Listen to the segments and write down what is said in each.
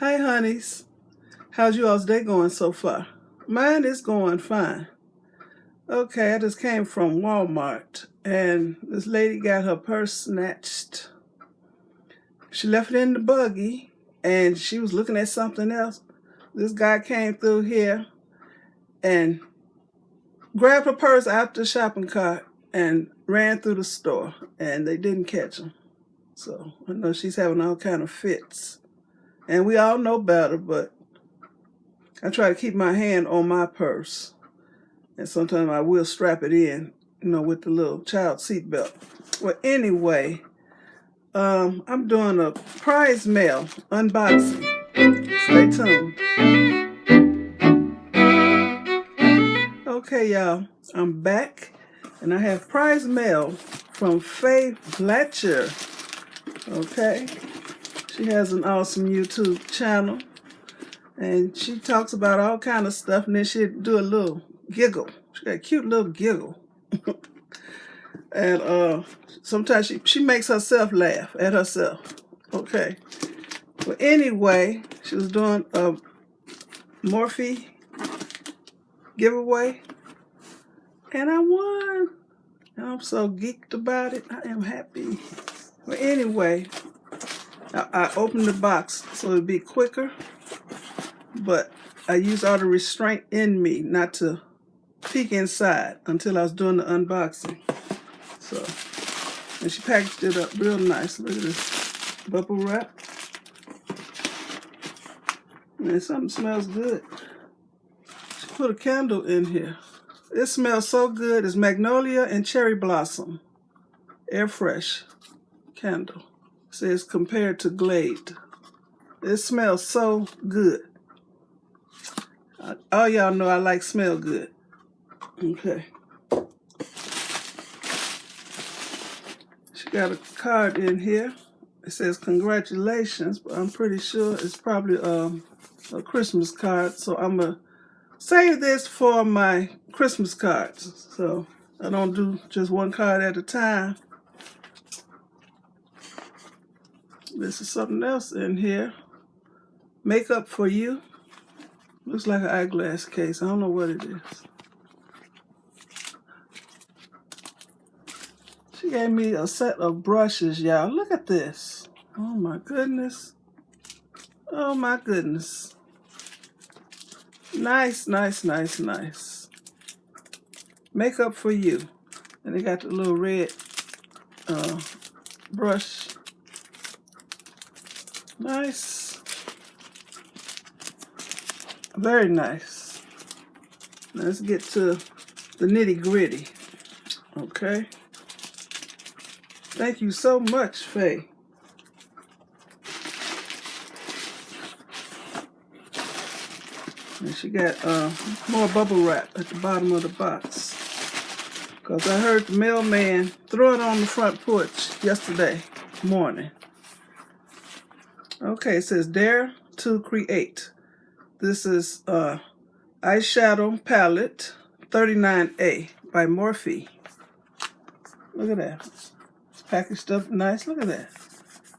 Hi, honeys. How's you all's day going so far? Mine is going fine. Okay, I just came from Walmart, and this lady got her purse snatched. She left it in the buggy, and she was looking at something else. This guy came through here and grabbed her purse out the shopping cart and ran through the store, and they didn't catch him. So I know she's having all kind of fits. And we all know better, but I try to keep my hand on my purse. And sometimes I will strap it in, with the little child seat belt. Well, anyway, I'm doing a prize mail unboxing. Stay tuned. Okay, y'all, I'm back, and I have prize mail from Faye Blatcher. Okay, she has an awesome YouTube channel, and she talks about all kind of stuff, and then she'll do a little giggle. She got a cute little giggle. And sometimes she makes herself laugh at herself. Okay. Well, anyway, she was doing a MORPHE giveaway, and I won. And I'm so geeked about it. I am happy. Well, anyway, I opened the box so it'd be quicker, but I used all the restraint in me not to peek inside until I was doing the unboxing. So, and she packaged it up real nice. Look at this bubble wrap. And something smells good. She put a candle in here. It smells so good. It's magnolia and cherry blossom. Air fresh candle. It says compared to Glade. It smells so good. All y'all know I like smell good. Okay. She got a card in here. It says congratulations, but I'm pretty sure it's probably a Christmas card. So I'm going to save this for my Christmas cards. So I don't do just one card at a time. This is something else in here. Makeup for you. Looks like an eyeglass case. I don't know what it is. She gave me a set of brushes, y'all. Look at this. Oh my goodness. Oh my goodness. Nice, nice, nice, nice. Makeup for you. And they got the little red brush. Nice. Very nice. Let's get to the nitty gritty. Okay. Thank you so much, Faye. And she got more bubble wrap at the bottom of the box. Because I heard the mailman throw it on the front porch yesterday morning. Okay, it says Dare to Create. This is eyeshadow palette 39A by MORPHE. Look at that. It's packaged up nice. Look at that.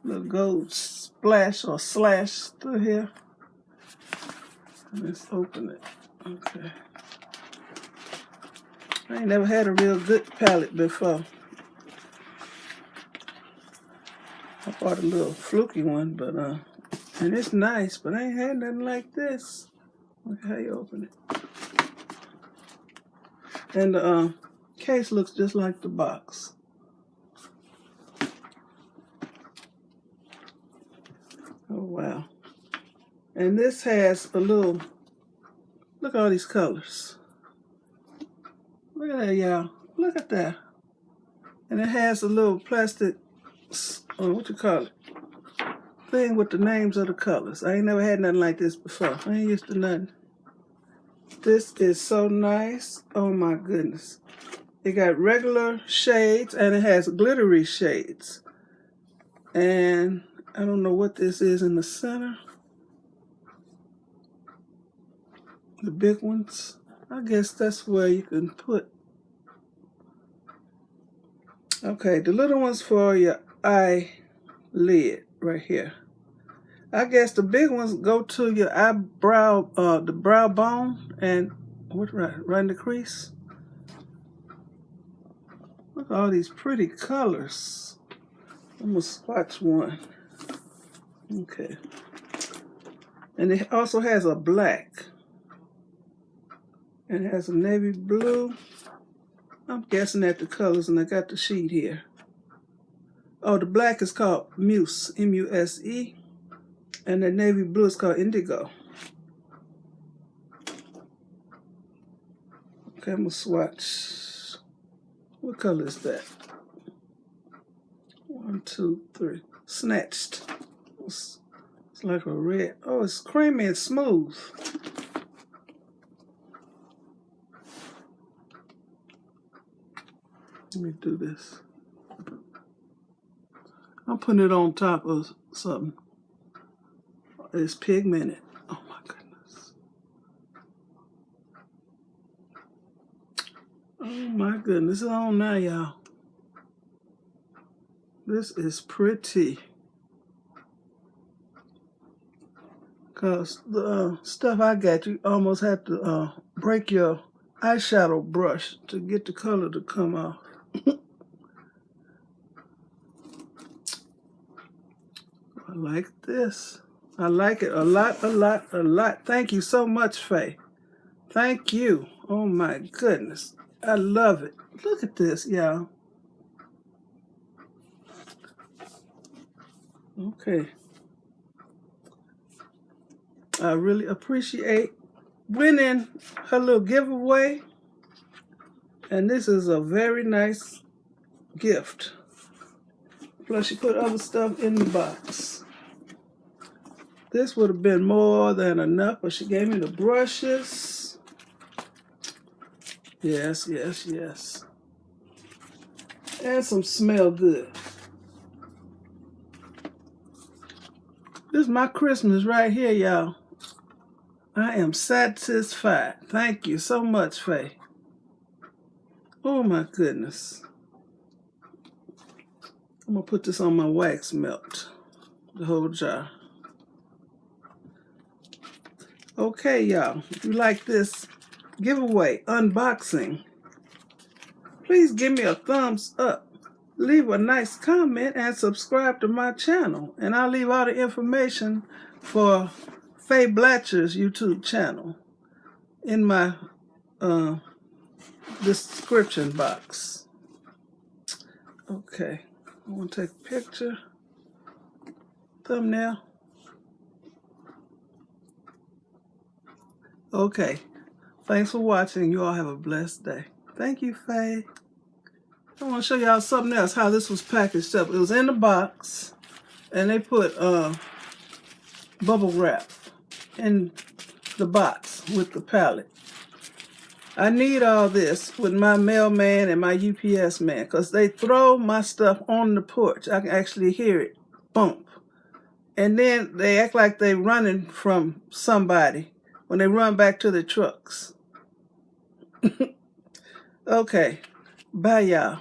Little gold splash or slash through here. Let's open it. Okay. I ain't never had a real good palette before. I bought a little fluky one, but and it's nice, but I ain't had nothing like this. Look how you open it. And the case looks just like the box. Oh wow. And this has a little, look at all these colors. Look at that, y'all. Look at that. And it has a little plastic, what you call it, thing with the names of the colors. I ain't never had nothing like this before. I ain't used to nothing. This is so nice. Oh my goodness. It got regular shades and it has glittery shades. And I don't know what this is in the center. The big ones. I guess that's where you can put. Okay, the little ones for your eyelid right here. I guess the big ones go to your eyebrow, the brow bone, and what right in the crease. Look at all these pretty colors. I'm gonna swatch one. Okay. And it also has a black. And it has a navy blue. I'm guessing at the colors, and I got the sheet here. Oh, the black is called Muse, M-U-S-E. And the navy blue is called Indigo. Okay, I'm gonna swatch. What color is that? 1, 2, 3. Snatched. It's like a red. Oh, it's creamy and smooth. Let me do this. I'm putting it on top of something. It's pigmented. Oh my goodness. Oh my goodness. It's on now, y'all. This is pretty. Because the stuff I got, you almost have to break your eyeshadow brush to get the color to come off. I like this. I like it a lot, a lot, a lot. Thank you so much, Faye. Thank you. Oh my goodness. I love it. Look at this, y'all. Okay. I really appreciate winning her little giveaway. And this is a very nice gift. Plus she put other stuff in the box. This would have been more than enough, but she gave me the brushes. Yes, yes, yes. And some smell good. This is my Christmas right here, y'all. I am satisfied. Thank you so much, Faye. Oh my goodness. I'm gonna put this on my wax melt, the whole jar. Okay, y'all, if you like this giveaway unboxing, please give me a thumbs up. Leave a nice comment and subscribe to my channel. And I'll leave all the information for Faye Blatcher's YouTube channel in my description box. Okay, I want to take a picture. Thumbnail. Okay, thanks for watching. You all have a blessed day. Thank you, Faye. I want to show y'all something else, how this was packaged up. It was in the box, and they put bubble wrap in the box with the pallet. I need all this with my mailman and my UPS man, because they throw my stuff on the porch. I can actually hear it bump. And then they act like they're running from somebody when they run back to the trucks. Okay, bye y'all.